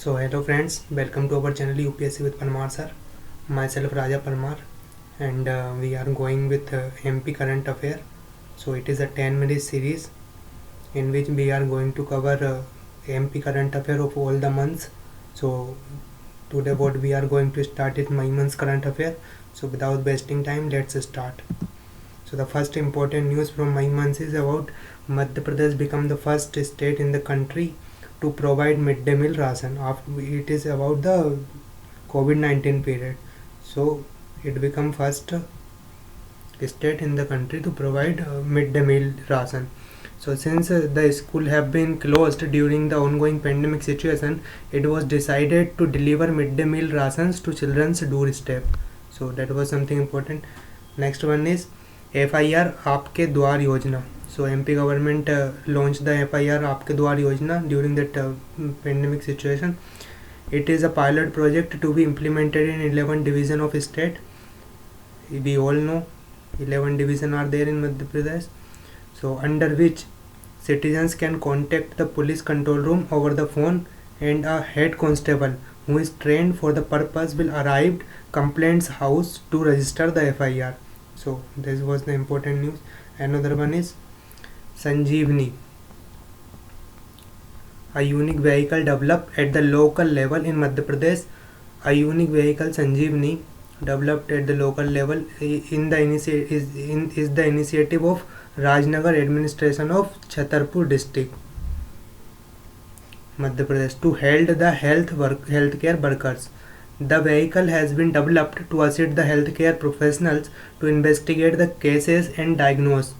So hello friends, welcome to our channel UPSC with Parmar sir. Myself Raja Parmar, and we are going with MP current affair. So it is a 10-minute series in which we are going to cover MP current affair of all the months. So today what we are going to start is my month's current affair. So without wasting time, let's start. So the first important news from my month is about Madhya Pradesh become the first state in the country to provide midday meal ration. It is about the COVID-19 period. So it become first state in the country to provide midday meal ration. So since the school have been closed during the ongoing pandemic situation, it was decided to deliver midday meal rations to children's doorstep. So that was something important. Next one is FIR आपके द्वार योजना. So MP government launched the FIR आपके द्वार योजना during that pandemic situation. It is a pilot project to be implemented in 11 division of state. We all know 11 division are there in Madhya Pradesh. So under which citizens can contact the police control room over the phone, and a head constable who is trained for the purpose will arrive complaints house to register the FIR. So this was the important news. Another one is Sanjeevani, a unique vehicle developed at the local level in Madhya Pradesh. A unique vehicle Sanjeevani developed at the local level is the initiative of Rajnagar administration of Chhatarpur district, Madhya Pradesh, to help the healthcare workers. The vehicle has been developed to assist the healthcare professionals to investigate the cases and diagnose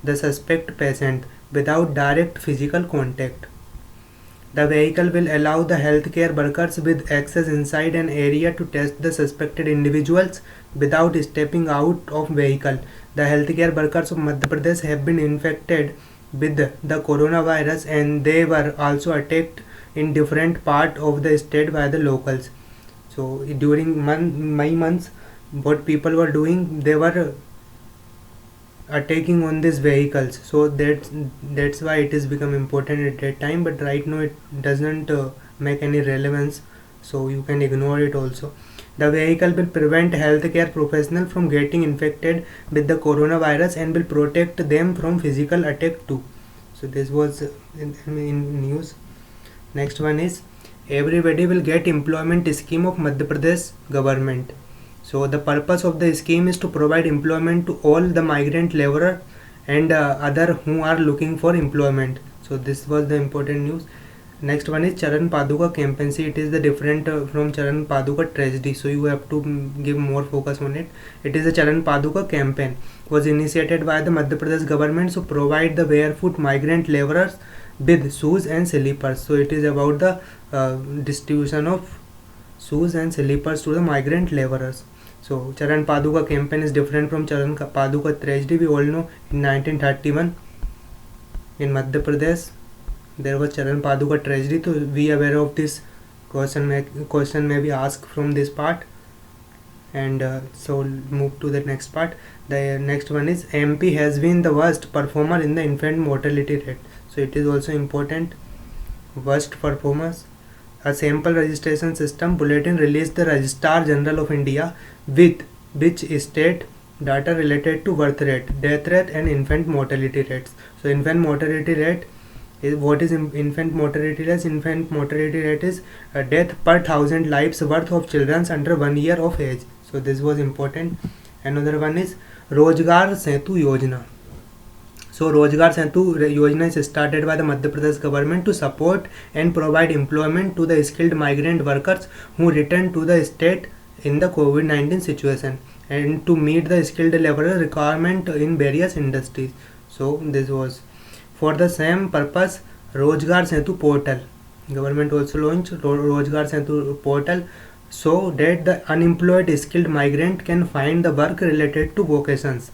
the suspect patient without direct physical contact. The vehicle will allow the healthcare workers with access inside an area to test the suspected individuals without stepping out of vehicle. The healthcare workers of Madhya Pradesh have been infected with the coronavirus, and they were also attacked in different part of the state by the locals. So during my months, what people were doing, they were attacking on these vehicles. So that's why it has become important at that time, but right now it doesn't make any relevance, so you can ignore it also. The vehicle will prevent healthcare professionals from getting infected with the coronavirus and will protect them from physical attack too. So this was in news. Next one is everybody will get employment scheme of Madhya Pradesh government. So the purpose of the scheme is to provide employment to all the migrant laborer and other who are looking for employment. So this was the important news. Next one is Charan Paduka campaign. See, it is the different from Charan Paduka tragedy. So you have to give more focus on it. It is the Charan Paduka campaign was initiated by the Madhya Pradesh government to provide the barefoot migrant laborers with shoes and slippers. So it is about the distribution of shoes and slippers to the migrant laborers. So Charan Paduka campaign is different from Charan Paduka tragedy. We all know in 1931 in Madhya Pradesh there was Charan Paduka tragedy. So be aware of this question may be asked from this part. And so move to the next part. The next one is MP has been the worst performer in the infant mortality rate. So it is also important. Worst performers. A sample registration system bulletin released the Registrar General of India with which state data related to birth rate, death rate and infant mortality rates. So infant mortality rate is what is infant mortality rate? Infant mortality rate is a death per 1,000 lives worth of children under 1 year of age. So this was important. Another one is Rozgar Setu Yojana. So Rozgar Setu Yojana is started by the Madhya Pradesh government to support and provide employment to the skilled migrant workers who return to the state in the COVID-19 situation and to meet the skilled laborer requirement in various industries. So this was for the same purpose. Rozgar Setu portal. Government also launched Rozgar Setu portal so that the unemployed skilled migrant can find the work related to vocations.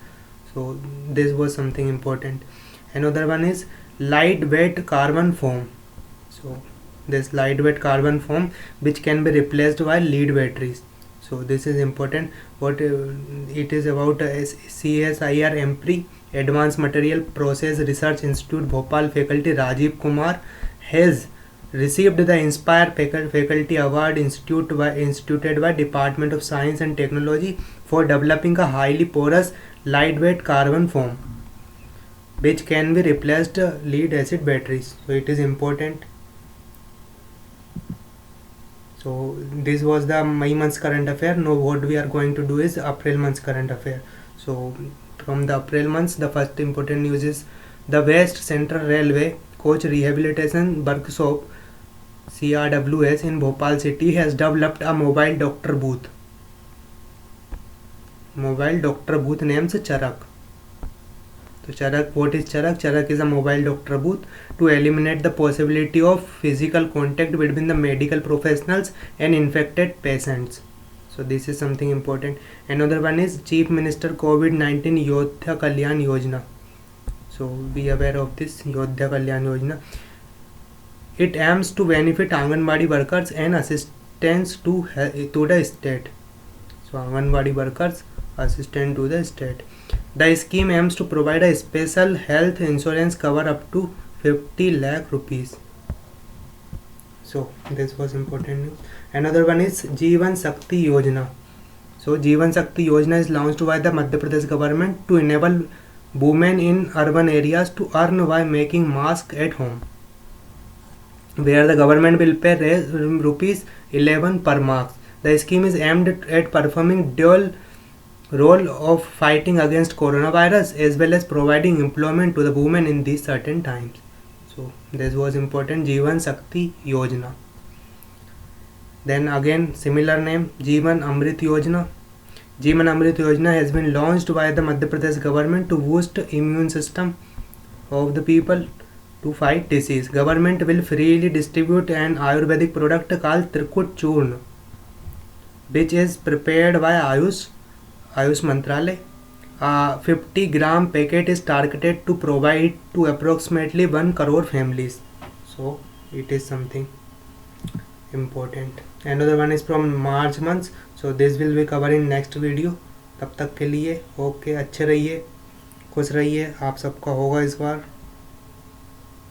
So this was something important. Another one is lightweight carbon foam. So this lightweight carbon foam which can be replaced by lead batteries. So this is important. What it is about CSIR EMPRI Advanced Material Process Research Institute Bhopal faculty Rajiv Kumar has received the Inspire Faculty Award instituted by Department of Science and Technology for developing a highly porous, lightweight carbon foam which can be replaced lead acid batteries. So it is important. So this was the May month's current affair. Now what we are going to do is April month's current affair. So from the April months, the first important news is the West Central Railway Coach Rehabilitation Workshop CRWS in Bhopal city has developed a mobile doctor booth. Mobile doctor booth names Charak. So Charak, what is Charak? Charak is a mobile doctor booth to eliminate the possibility of physical contact between the medical professionals and infected patients. So this is something important. Another one is Chief Minister COVID-19 Yodhya Kalyan Yojana. So be aware of this Yodhya Kalyan Yojana. It aims to benefit Anganwadi workers and assistance to the state. So Anganwadi workers, assistant to the state. The scheme aims to provide a special health insurance cover up to 50 lakh rupees. So this was important news. Another one is Jeevan Shakti Yojana. So Jeevan Shakti Yojana is launched by the Madhya Pradesh government to enable women in urban areas to earn by making masks at home, where the government will pay rupees 11 per mask. The scheme is aimed at performing dual role of fighting against coronavirus as well as providing employment to the women in these certain times. So this was important, Jeevan Shakti Yojana. Then again similar name, Jeevan Amrit Yojana. Jeevan Amrit Yojana has been launched by the Madhya Pradesh government to boost immune system of the people to fight disease. Government will freely distribute an Ayurvedic product called Trikut Churn, which is prepared by Ayush Mantralaya. A 50-gram packet is targeted to provide to approximately 1 crore families. So it is something important. Another one is from March month. So this will be covered in next video. तब तक के लिए okay, अच्छे रहिए, खुश रहिए, आप सबका होगा इस बार.